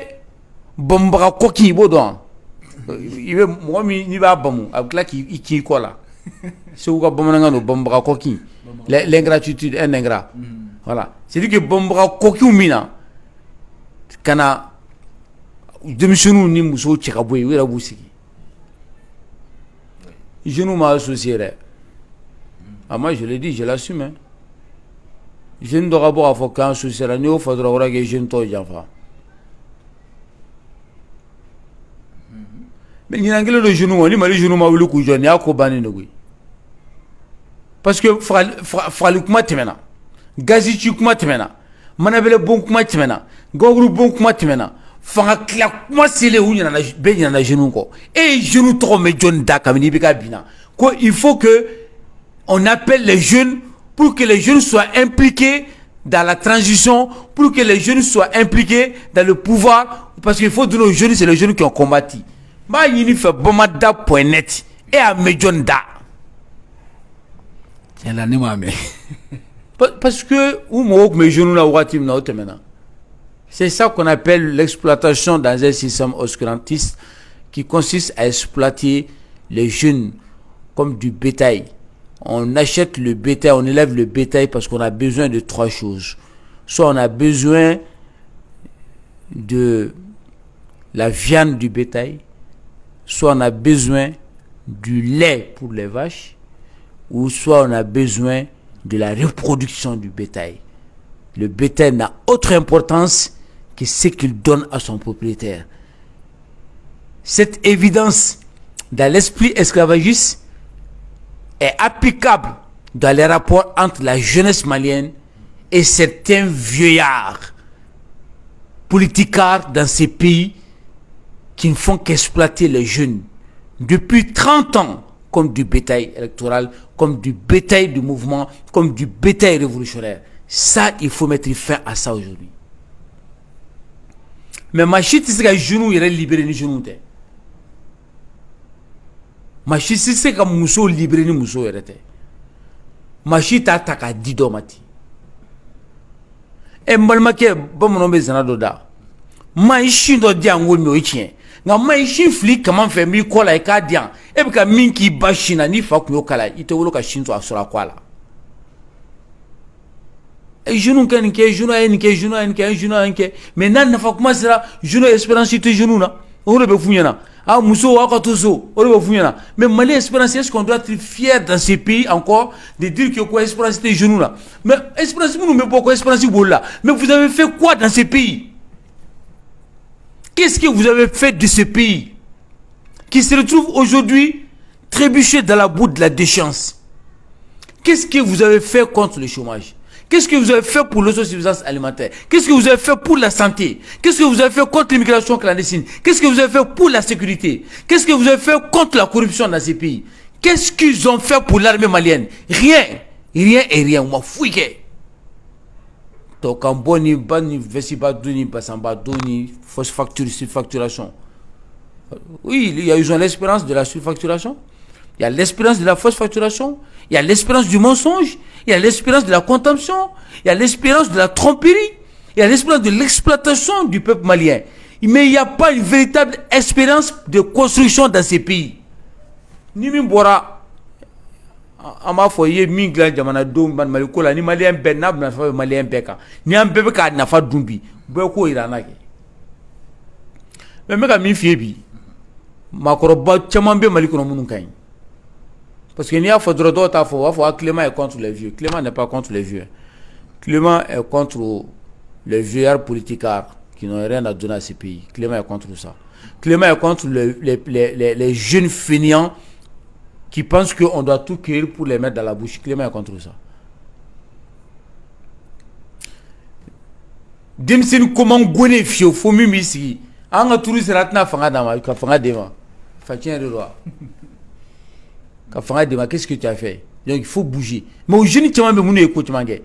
bɔnbaga kɔki i b'o dɔn i bɛ mɔgɔ min n'i b'a bamu a bɛ tila k'i kin kɔ la segu ka bamanankan don bɔnbaga kɔki l'ingratitude un ingrat voilà c'est à dire que bɔnbaga kɔkiw min na ka na denmisɛnninw ni musow cɛ ka bɔ yen u yɛrɛ b'u sigi jeunes ma associé dɛ moi je le dis je l'assume jeune dɔ ka bɔ k'a fɔ k'an associé la n'i y'o fɔ dɔrɔn o kɔrɔ kɛ jeune tɔw janfa. Mais ɲinan kelen do jeune ni Mali jeune ma wuli k'u jɔ nin y'a ko bannen de koyi parce que fagali kuma tɛmɛna gazi ci kuma tɛmɛna manabɛlɛ bon kuma tɛmɛna gabakuru bon kuma tɛmɛna fanga tila kuma selen u ɲinana bɛɛ ɲinana jeune kɔ e ye jeune tɔgɔ mɛn jɔnni da kabini i bɛ ka binna ko il faut que on appelle les jeunes pour que les jeunes soient impliqués dans la transition, pour que les jeunes soient impliqués dans le pouvoir, parce qu'il faut donner aux jeunes, c'est les jeunes qui ont combattu. Ma yini fait bomada.net et à Medjonda. C'est la numéro. Parce que mes jeunes là, c'est ça qu'on appelle l'exploitation dans un système oscurantiste qui consiste à exploiter les jeunes comme du bétail. On achète le bétail, on élève le bétail parce qu'on a besoin de trois choses. Soit on a besoin de la viande du bétail, soit on a besoin du lait pour les vaches, ou soit on a besoin de la reproduction du bétail. Le bétail n'a autre importance que ce qu'il donne à son propriétaire. Cette évidence dans l'esprit esclavagiste est applicable dans les rapports entre la jeunesse malienne et certains vieillards politicards dans ces pays qui ne font qu'exploiter les jeunes depuis 30 ans comme du bétail électoral, comme du bétail du mouvement, comme du bétail révolutionnaire. Ça, il faut mettre fin à ça aujourd'hui. Mais ma chute, c'est que les jeunes sont libérés les jeunes. Ma chute, c'est que les jeunes sont libérés les jeunes. Ma chute, c'est que les jeunes sont libérés. Et malgré bon mon nom est Zanadoda. Ma chute doit dire en gros mais chien. Nga ma chute flic comment faire mi kola e ka dia. E bika minki bashina ni fa ku kala ite wolo ka shinto asura kwala. E junu kan ke junu en ke junu en ke junu en ke mais nan na fa kuma sera junu espérance te junu na. On le be funyana. Ah muso wa ka tozo. On le be funyana. Mais Mali espérance est-ce qu'on doit être fier dans ces pays encore de dire que quoi espérance te junu là. Mais espérance nous mais pourquoi espérance bolla. Mais vous avez fait quoi dans ces pays? Qu'est-ce que vous avez fait de ce pays qui se retrouve aujourd'hui trébuché dans la boue de la déchéance? Qu'est-ce que vous avez fait contre le chômage? Qu'est-ce que vous avez fait pour l'autosuffisance alimentaire? Qu'est-ce que vous avez fait pour la santé? Qu'est-ce que vous avez fait contre l'immigration clandestine? Qu'est-ce que vous avez fait pour la sécurité? Qu'est-ce que vous avez fait contre la corruption dans ces pays? Qu'est-ce qu'ils ont fait pour l'armée malienne? Rien. Rien et rien. On m'a fouillé. Donc, en bon ni bani, vesibadoni, basambadoni, fausse facture, surfacturation. Oui, ils ont l'espérance de la surfacturation. Il y a l'espérance de la fausse facturation. Il y a l'espérance du mensonge. Il y a l'espérance de la contention. Il y a l'espérance de la tromperie. Il y a l'espérance de l'exploitation du peuple malien. Mais il n'y a pas une véritable espérance de construction dans ces pays. Ni Bora, ama foye mingla jamana dom ban malikola ni malien ben na fa malien beka ni am bebe ka na fa dumbi be ko irana ke me ka mi fiebi makoroba chaman be malikono munun kan parce que ni a faudra d'autres faut Clément est contre les vieux. Clément n'est pas contre les vieux. Clément est contre les vieillards politicards qui n'ont rien à donner à ces pays. Clément est contre ça. Clément est contre les jeunes fainéants qui pensent qu'on doit tout cueillir pour les mettre dans la bouche. Clément est contre ça. Demsen comment gone fio fo mimi si anga touriste ratna fanga dama ka fanga dema fatien de loi ka fanga dema qu'est-ce que tu as fait? Donc il faut bouger. Mais au jeune tellement be munu écoute mangé.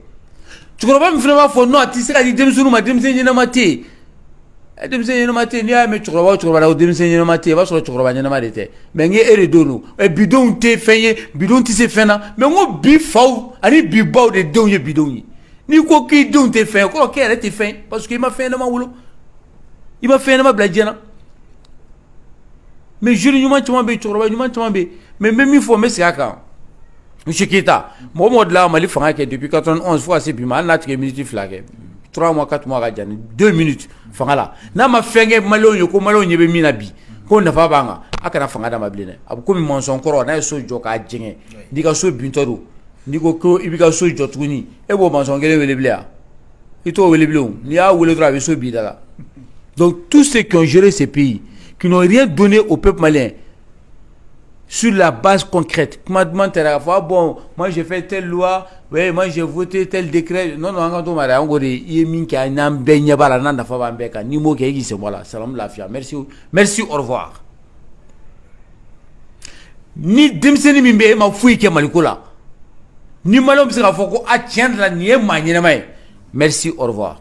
Tu crois pas me faire fo non tu sais ka demsen ma demsen ni na maté. Demsen ni maté ni a me tu crois la demsen ni maté va sur tu crois ni na maté. Mais ngi ere dono e bidon te fenye bidon ti se fena mais ngo bi faw ani bi baw de don ye bidon yi. Ni ko ki don te fin ko ke te fin parce que il m'a fait na ma wulo il m'a fait na ma bladjana mais je ni ma tuma be choroba ni ma tuma be mais même il faut me c'est aka monsieur Kita mo de la mali fanga ke depuis 91 fois c'est puis mal na te minute flague 3 mois 4 mois ga jani 2 minutes fanga la na ma fenge malo yoko malo nyebe mina bi ko na fa banga aka na fanga da mablene abu ko mi monson koro na so joka jenge diga so bintoru Niko ko ibika so jotuni e bo mansongele weleblia ito weleblou ni a wele tra so bidala. Donc tous ceux qui ont géré ces pays qui n'ont rien donné au peuple malien sur la base concrète comment demander à fois bon moi j'ai fait telle loi ouais moi j'ai voté tel décret non ngando mara ngori yemi ka nam benya bala nanda fa bambeka ni mo ke yi se voilà salam lafia merci au revoir ni demseni mimbe ma fouyi ke malikola ni malom se foko a tient la nie manyena mai merci au revoir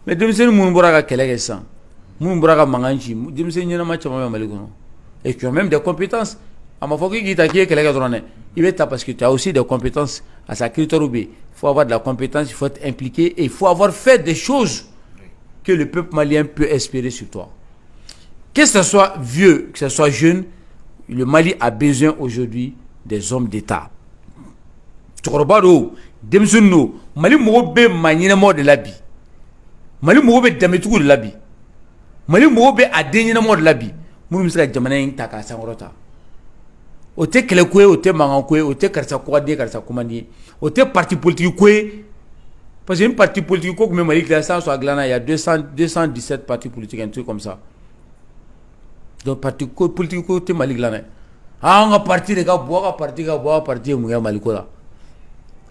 mais demsen mun buraga kelege san mun buraga manganchi demsen nyena ma chama malikono et qui ont même des compétences ama foko ki ta ki kelege drone il est parce que tu as aussi des compétences à sa critère B il faut avoir de la compétence il faut être impliqué et il faut avoir fait des choses que le peuple malien peut espérer sur toi, que ce soit vieux que ce soit jeune. Le Mali a besoin aujourd'hui des hommes d'État. Tchorobado, Demsuno, Mali Mobe Manina Mode de l'Abi. Mali Mobe Dametou de l'Abi. Mali Mobe Adenina Mode de l'Abi. Moumsa Jamanain Taka Samorota. Ote Kelekwe, Ote Mangankwe, Ote Karsakwade, Karsakomandi, Ote Parti politique, parce qu'un parti politique, comme Mali Glassant, soit Glana, il y a 217 partis politiques, un truc comme ça. Donc, parti politique, Ote Mali Glana. Un parti de parti Malikola.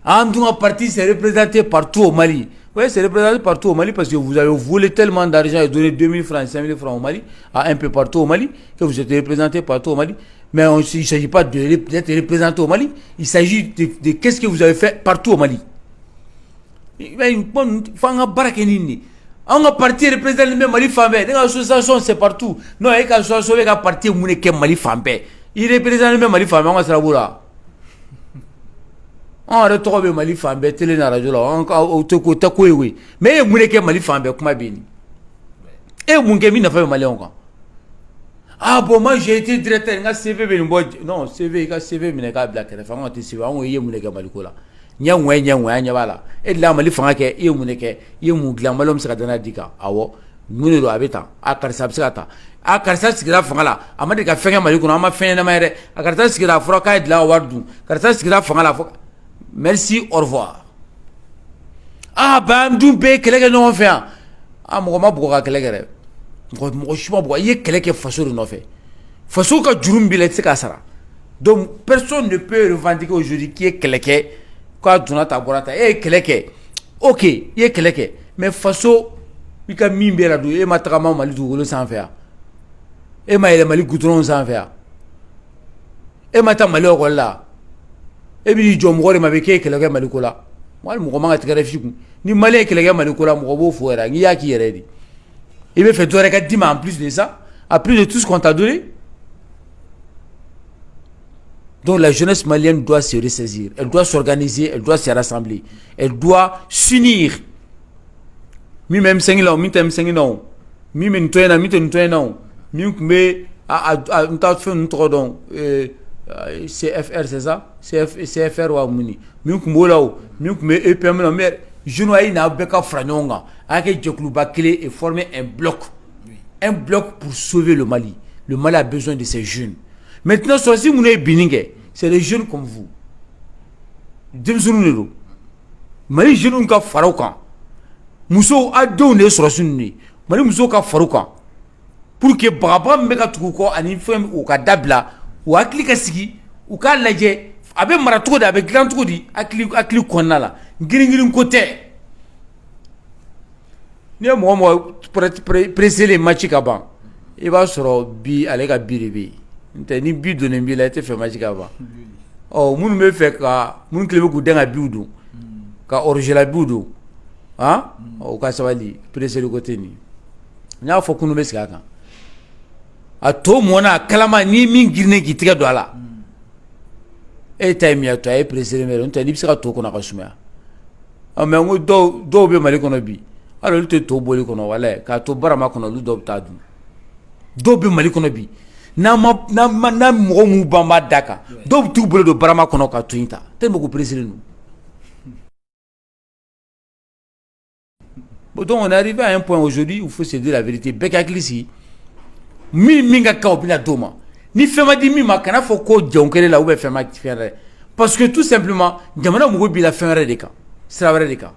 Un parti c'est représenté partout au Mali. Oui, c'est représenté partout au Mali parce que vous avez volé tellement d'argent et donné 2000 francs, 5000 francs au Mali, à un peu partout au Mali, que vous êtes représenté partout au Mali. Mais il ne s'agit pas d'être représenté au Mali, il s'agit de qu'est-ce que vous avez fait partout au Mali. Un parti représente le Mali Fambé, l'association c'est partout. Non, il y a une association qui a parti au Mali Fambé. Il représente même Mali Fambé, on va se la on retrouve Mali Fambé, télé na radio là, on te oui. Mais il y a Mali Fambé, comment bien. Et mon gars, il n'a pas Mali encore. Ah bon, moi j'ai été directeur, il a CV, non, CV, il a CV, mais il a black, il a fait un CV, on y est mon gars Malikola. Nya bala. Et là, Mali Fambé, il y a mon gars, il y a mon gars, malom sera dans la diga. Awo, nous le habitants, à Karsabsata. A karsa sigira fangala amade ka fenga mali kuno ama fenga na mayre a karsa sigira froka de la wardu karsa sigira fangala merci au revoir ah bam dumbe kelege no fait ah mo ma bugo kelege mo shima bugo ye kelege faso no fait faso ka jurumbi le tsika sara donc personne ne peut revendiquer aujourd'hui qui est kelege Quoi donna ta borata e keleke. OK, ye keleke. Mais faso i ka min bɛ la don e ma tagama Mali dugukolo sanfɛ yan. E ma yɛlɛ Mali goudron sanfɛ yan. E ma taa Mali école la. E bi jɔ mɔgɔ de ma bɛ k'e keleke Mali ko la. Wali mɔgɔ man ka tigɛrɛ fiku. Ni Mali ye keleke Mali ko la mɔgɔ b'o fo yɛrɛ. N'i y'a k'i yɛrɛ de. I bɛ fɛ dɔ wɛrɛ ka d'i ma en plus de ça, en plus de tout ce qu'on t'a donné. Donc la jeunesse malienne doit se ressaisir, elle doit s'organiser, elle doit se rassembler, elle doit s'unir. Mi-même sengila, mi-tem sengila, mi-même n'toyena, mi-tem n'toyena, mi-kumbe a n'ta fait n'tro donc CFR c'est ça, CFR ou amuni, mi-kumbe là ou, mi-kumbe EPM là, mais jeune aïe n'a pas qu'à franyonga, avec Djoklouba clé et former un bloc pour sauver le Mali. Le Mali a besoin de ces jeunes. Maintenant, si vous êtes bilingue, c'est des jeunes comme vous. Mali jeunes ka faroukan. Muso a don ne sorosuni. Mali muso ka faroukan. Pour que baba meka tuko ani fem ou ka dabla ou akli ka sigi ou ka laje abe maratuko da abe grand tuko di akli konna la. Ngiringirin côté. Ni mo presser les matchs ka ban. Il va soro bi ale ka biribi. Ni bi donné bi la te fait magique avant. Oh mun me fait ka mun klebe ku denga biudu ka origela biudu hein o ka sabali presser le côté ni nya fo kunu be sika kan a to mona kalama ni min girne ki tiga do ala e time ya to ay presser me on ni sika to ko na ka sumya a me ngo do be mali kono bi alors il te to boli kono wala ka to barama kono lu do ta do be mali kono bi na mɔgɔ mu bamba daka dɔw t'u bolo don barama kɔnɔ ka to ta tellement que président nous. Donc on est arrivé à un point aujourd'hui où il faut se dire la vérité bɛɛ ka hakili sigi min ka kan o bɛna d'o ma ni fɛn ma di min ma kana fɔ ko jɔn kelen la ou bien fɛn ma fɛn wɛrɛ parce que tout simplement jamana mɔgɔ b'i la fɛn wɛrɛ de kan sira wɛrɛ de kan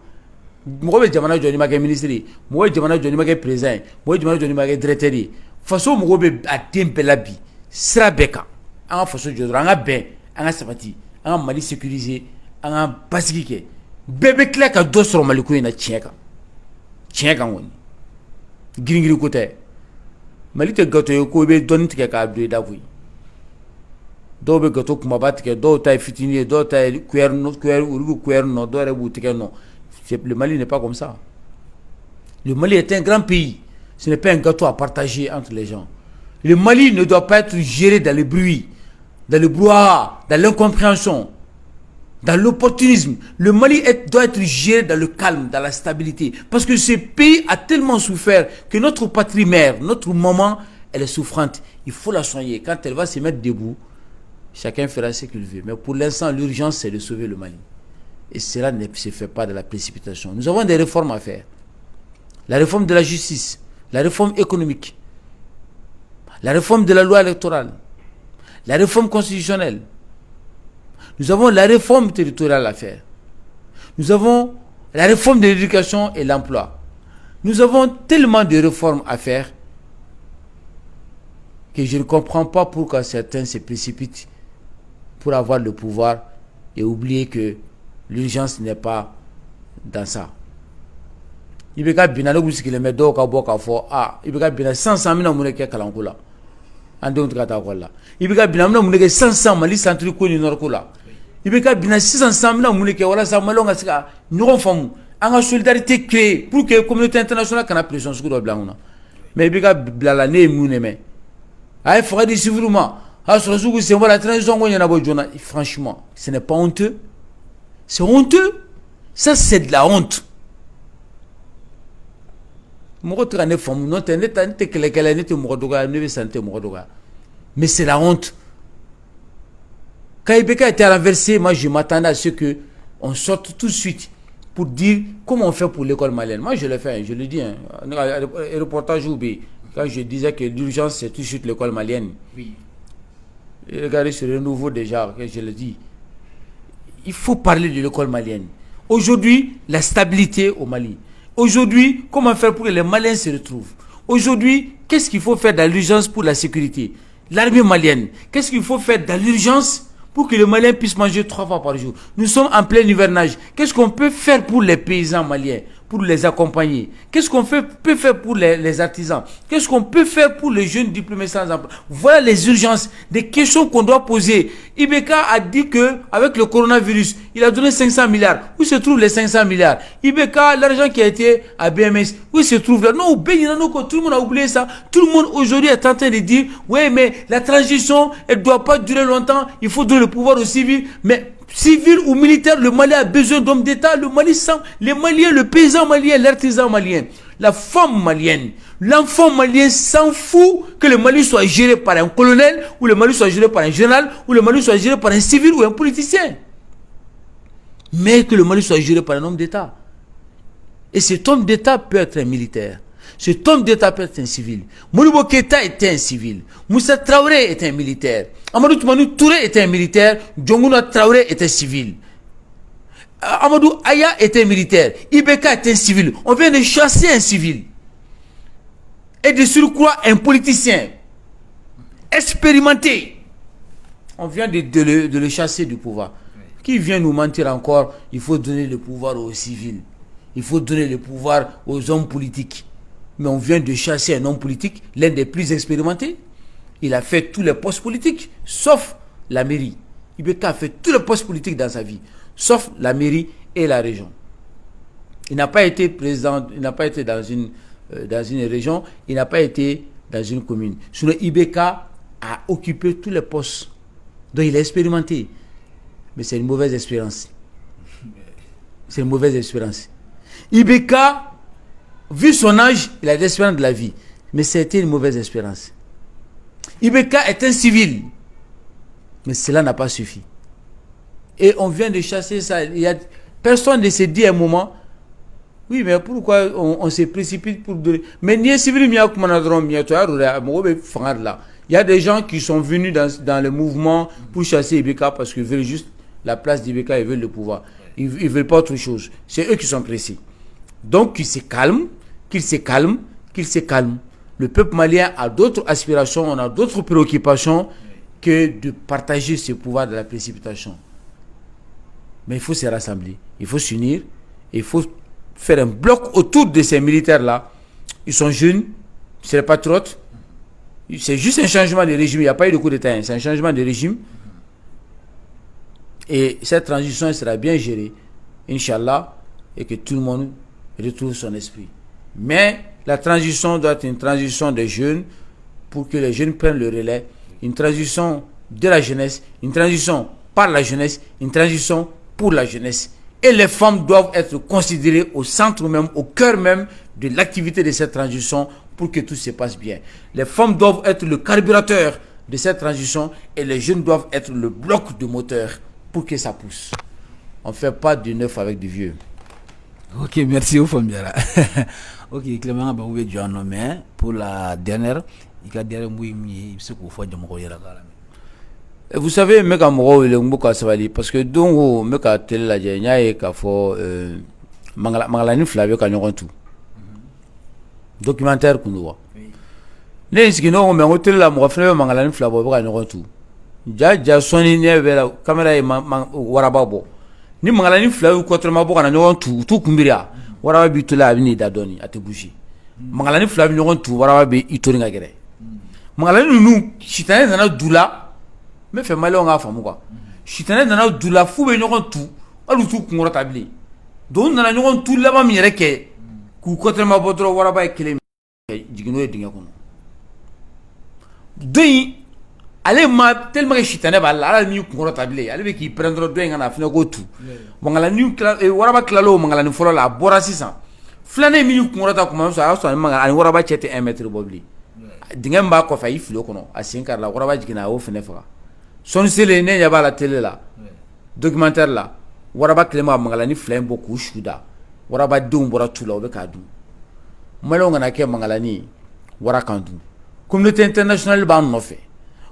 mɔgɔ bɛ jamana jɔ n'i ma kɛ ministre ye mɔgɔ bɛ jamana jɔ n'i ma kɛ président ye mɔgɔ bɛ jamana jɔ n'i ma kɛ directeur ye faso mɔgɔ bɛ a den bɛɛ la bi sira bɛɛ kan an ka faso jɔ dɔrɔn an ka bɛn an ka sabati an ka Mali sécuriser an ka basigi kɛ bɛɛ bɛ tila ka dɔ sɔrɔ Mali ko in na tiɲɛ kan kɔni girin ko tɛ Mali tɛ gato ye ko i bɛ dɔɔnin tigɛ k'a don i da koyi dɔw bɛ gato kumaba tigɛ dɔw ta ye fitinin ye dɔw ta ye cuillère olu bɛ cuillère nɔ dɔw yɛrɛ b'u tigɛ nɔ le Mali n'est pas comme ça. Le Mali est un grand pays. Ce n'est pas un gâteau à partager entre les gens. Le Mali ne doit pas être géré dans le bruit, dans le brouhaha, dans l'incompréhension, dans l'opportunisme. Le Mali doit être géré dans le calme, dans la stabilité. Parce que ce pays a tellement souffert que notre patrie mère, notre maman, elle est souffrante. Il faut la soigner. Quand elle va se mettre debout, chacun fera ce qu'il veut. Mais pour l'instant, l'urgence, c'est de sauver le Mali. Et cela ne se fait pas de la précipitation. Nous avons des réformes à faire. La réforme de la justice, la réforme économique, la réforme de la loi électorale, la réforme constitutionnelle. Nous avons la réforme territoriale à faire. Nous avons la réforme de l'éducation et l'emploi. Nous avons tellement de réformes à faire que je ne comprends pas pourquoi certains se précipitent pour avoir le pouvoir et oublier que l'urgence n'est pas dans ça. Il y a bien des gens qui mettent d'eau à boire il y a bien 500 000 personnes qui ont kalankola. Andon tkata kola. Il y a bien des gens 500 mali centre ko ni norkola. Il y a bien 600 000 personnes qui wala sa malonga sika nous famu. Anga solidarité créée pour que la communauté internationale kana pression sur do blanc. Mais il y a blala ne muneme. Ay fera du civilement. Ha sur suku c'est voilà transition ko yana bo jona. Franchement, ce n'est pas honteux. C'est honteux. Ça, c'est de la honte. Mais c'est la honte. Quand Ibeka était renversé, moi je m'attendais à ce qu'on sorte tout de suite pour dire comment on fait pour l'école malienne. Moi je l'ai fait, je le dis. Le reportage Oubé, quand je disais que l'urgence c'est tout de suite l'école malienne. Oui. Et regardez sur le nouveau déjà, que je le dis. Il faut parler de l'école malienne. Aujourd'hui, la stabilité au Mali. Aujourd'hui, comment faire pour que les Maliens se retrouvent? Aujourd'hui, qu'est-ce qu'il faut faire dans l'urgence pour la sécurité? L'armée malienne. Qu'est-ce qu'il faut faire dans l'urgence pour que les Maliens puissent manger 3 fois par jour. Nous sommes en plein hivernage. Qu'est-ce qu'on peut faire pour les paysans maliens, pour les accompagner? Qu'est-ce qu'on peut faire pour les artisans? Qu'est-ce qu'on peut faire pour les jeunes diplômés sans emploi? Voilà les urgences, des questions qu'on doit poser. Ibeka a dit que avec le coronavirus, il a donné 500 milliards. Où se trouvent les 500 milliards? Ibeka, l'argent qui a été à BMS, où se trouve là? Non, tout le monde a oublié ça. Tout le monde aujourd'hui est en train de dire, ouais, mais la transition, elle ne doit pas durer longtemps. Il faut donner le pouvoir aux civils. Mais civil ou militaire, le Mali a besoin d'hommes d'État. Le Mali sent, les Maliens, le paysan malien, l'artisan malien, la femme malienne, l'enfant malien s'en fout que le Mali soit géré par un colonel, ou le Mali soit géré par un général, ou le Mali soit géré par un civil ou un politicien. Mais que le Mali soit géré par un homme d'État. Et cet homme d'État peut être un militaire. Cet homme d'État peut être un civil. Modibo Keïta était un civil. Moussa Traoré était un militaire. Amadou Toumanou Touré était un militaire. Djongouna Traoré était civil. Amadou Aya était un militaire. Ibeka était un civil. On vient de chasser un civil. Et de surcroît un politicien expérimenté. On vient de le chasser du pouvoir. Qui vient nous mentir encore? Il faut donner le pouvoir aux civils. Il faut donner le pouvoir aux hommes politiques. Mais on vient de chasser un homme politique, l'un des plus expérimentés. Il a fait tous les postes politiques, sauf la mairie. Ibeka a fait tous les postes politiques dans sa vie, sauf la mairie et la région. Il n'a pas été président, il n'a pas été dans une région, il n'a pas été dans une commune. Sinon, Ibeka a occupé tous les postes. Donc il a expérimenté. Mais c'est une mauvaise expérience. C'est une mauvaise expérience. Ibeka, vu son âge, il a l'expérience de la vie. Mais c'était une mauvaise expérience. Ibeka est un civil. Mais cela n'a pas suffi. Et on vient de chasser ça. Personne ne s'est dit à un moment, oui, mais pourquoi on se précipite pour donner. Mais il y a des gens qui sont venus dans le mouvement pour chasser Ibeka parce qu'ils veulent juste la place d'Ibeka, ils veulent le pouvoir. Ils ne veulent pas autre chose. C'est eux qui sont pressés. Donc qu'ils se calment, qu'ils se calment, qu'ils se calment. Le peuple malien a d'autres aspirations, on a d'autres préoccupations que de partager ce pouvoir de la précipitation. Mais il faut se rassembler, il faut s'unir, il faut faire un bloc autour de ces militaires-là. Ils sont jeunes, c'est les patriotes. C'est juste un changement de régime, il n'y a pas eu de coup d'État, c'est un changement de régime. Et cette transition sera bien gérée, Inch'Allah, et que tout le monde retrouve son esprit. Mais la transition doit être une transition des jeunes pour que les jeunes prennent le relais, une transition de la jeunesse, une transition par la jeunesse, une transition pour la jeunesse. Et les femmes doivent être considérées au centre même, au cœur même de l'activité de cette transition pour que tout se passe bien. Les femmes doivent être le carburateur de cette transition et les jeunes doivent être le bloc de moteur pour que ça pousse. On ne fait pas du neuf avec du vieux. Ok, merci au Fambiara. Ok, Clément, bah, vous êtes nommé pour la dernière. Vous savez, mec à moi, il est un peu cassé parce que donc, mec à tel la gêne, il y a fort Mangalani Flavio Canyon tout. Documentaire qu'on voit. Les qui n'ont mais hôtel la moi frère Mangalani Flavio Canyon tout. Ja Sony ne la caméra est warababo. Ni Mangalani Flavio contre ma boca n'ont tout kumbiria. Warabi tout la avenue d'Adoni à te bouger. Mangalani Flavio n'ont tout warabi itoringa gere. Mangalani nous, chitané dans la doula. Mais fait mal on a fait quoi. Chitané dans la doula fou be n'ont tout. Alu tout qu'on ratabli. Donc dans la n'ont tout là-bas mireke. Ku contre ma bodro waraba ekele. Digino e dinga kono. Dei ale ma tellement que chitané ba la mi qu'on ratabli. Ale be ki prendre deux ngana fina go tout. Mangalani waraba klalo mangalani folo la bora 600. Flane mi qu'on rata comment ça so mangalani waraba chete 1 mètre bobli. Dingem ba ko fa iflo kono asinkar la waraba jigina o fene fa. Son sele ne yaba la télé là. Documentaire là. Waraba klema mangalani flame beaucoup shuda. Waraba dum bora tula o be kadu. Malonga na ke mangalani warakandu. Communauté internationale ba no fait.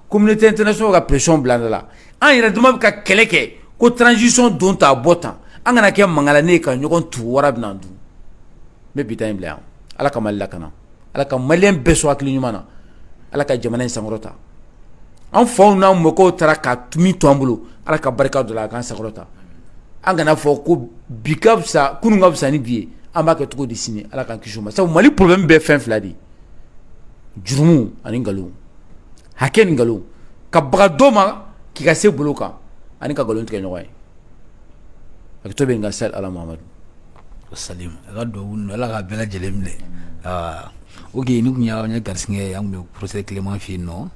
Communauté internationale ga pression blanda là. An ira duma ka keleke ko transition dont ta botan. An na ke mangalani ka nyogon tu warab nandu. Me bitain bla. Ala kamal la kana. Ala ka malien beso akli nyumana. Ala ka jamana sangrota. an faw n'an mɔkɛw taara ka min to an bolo ala ka barika dɔ la a k'an sankɔrɔta an kana fɔ ko bi ka fisa kunun ka fisa ni bi ye an b'a kɛ cogo di sini ala k'an kisi o ma sabu Mali problème bɛɛ fɛn fila de ye jurumu ani nkalon hakɛ ni nkalon ka baga dɔ ma k'i ka se bolo kan ani ka nkalon tigɛ ɲɔgɔn ye hakɛto bɛ nin ka sali ala Muhamadu salim ka duwawu ala ka bɛɛ lajɛlen minɛ ok ni kun y'an ye garisigɛ ye an kun bɛ professeur Clément fɛ yen nɔ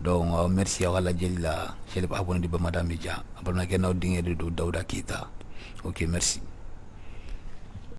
donc merci aw ka lajɛli la cɛ abonné di Bamada Media a balimakɛ n'aw denkɛ de don Dawuda Keyita ok merci